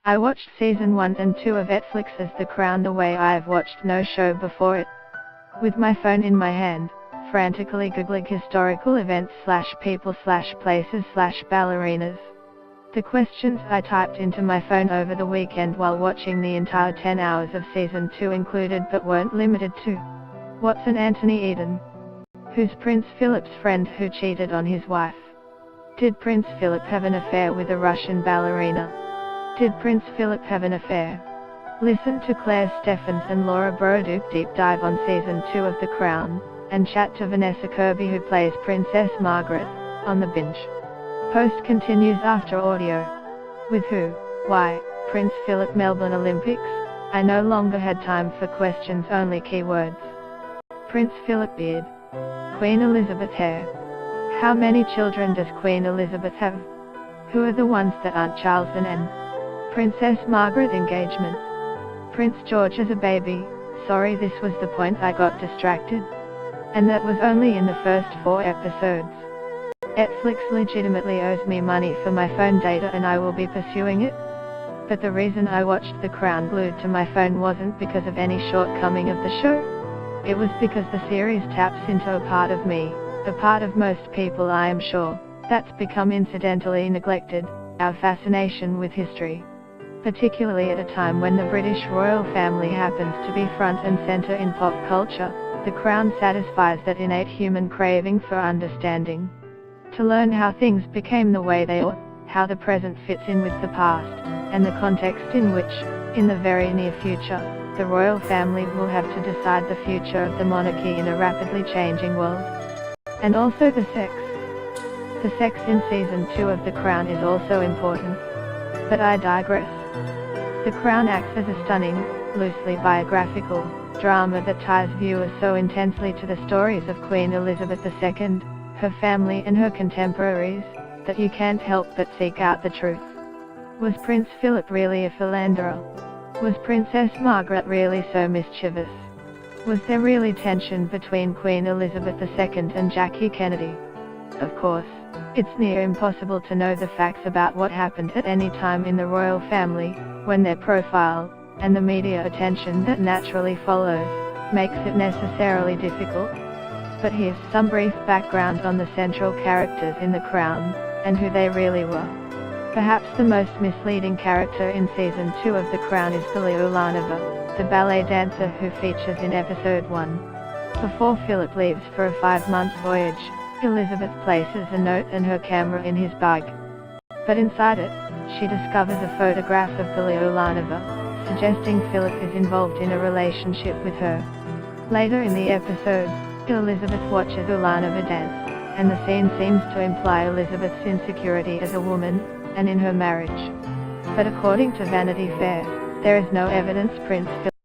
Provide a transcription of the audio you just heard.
I watched season 1 and 2 of Netflix's The Crown the way I've watched no show before it. With my phone in my hand, frantically googling historical events / people / places / ballerinas. The questions I typed into my phone over the weekend while watching the entire 10 hours of season 2 included but weren't limited to: what's an Anthony Eden? Who's Prince Philip's friend who cheated on his wife? Did Prince Philip have an affair with a Russian ballerina? Did Prince Philip have an affair? Listen to Claire Steffens and Laura Broduke deep dive on season 2 of The Crown, and chat to Vanessa Kirby who plays Princess Margaret, on The Binge. Post continues after audio. With who, why, Prince Philip Melbourne Olympics? I no longer had time for questions, only keywords. Prince Philip beard. Queen Elizabeth hair. How many children does Queen Elizabeth have? Who are the ones that aren't Charles and Anne? Princess Margaret engagement. Prince George as a baby. Sorry, this was the point, I got distracted. And that was only in the first 4 episodes. Netflix legitimately owes me money for my phone data and I will be pursuing it. But the reason I watched The Crown glued to my phone wasn't because of any shortcoming of the show. It was because the series taps into a part of me, a part of most people I am sure, that's become incidentally neglected: our fascination with history. Particularly at a time when the British royal family happens to be front and center in pop culture, The Crown satisfies that innate human craving for understanding. To learn how things became the way they are, how the present fits in with the past, and the context in which, in the very near future, the royal family will have to decide the future of the monarchy in a rapidly changing world. And also the sex. The sex in season 2 of The Crown is also important. But I digress. The Crown acts as a stunning, loosely biographical, drama that ties viewers so intensely to the stories of Queen Elizabeth II, her family and her contemporaries, that you can't help but seek out the truth. Was Prince Philip really a philanderer? Was Princess Margaret really so mischievous? Was there really tension between Queen Elizabeth II and Jackie Kennedy? Of course, it's near impossible to know the facts about what happened at any time in the royal family, when their profile, and the media attention that naturally follows, makes it necessarily difficult. But here's some brief background on the central characters in The Crown, and who they really were. Perhaps the most misleading character in season 2 of The Crown is Billy Ulanova, the ballet dancer who features in episode 1. Before Philip leaves for a 5-month voyage, Elizabeth places a note and her camera in his bag. But inside it, she discovers a photograph of Billy Ulanova, suggesting Philip is involved in a relationship with her. Later in the episode, Elizabeth watches Ulanova dance, and the scene seems to imply Elizabeth's insecurity as a woman, and in her marriage. But according to Vanity Fair, there is no evidence Prince Philip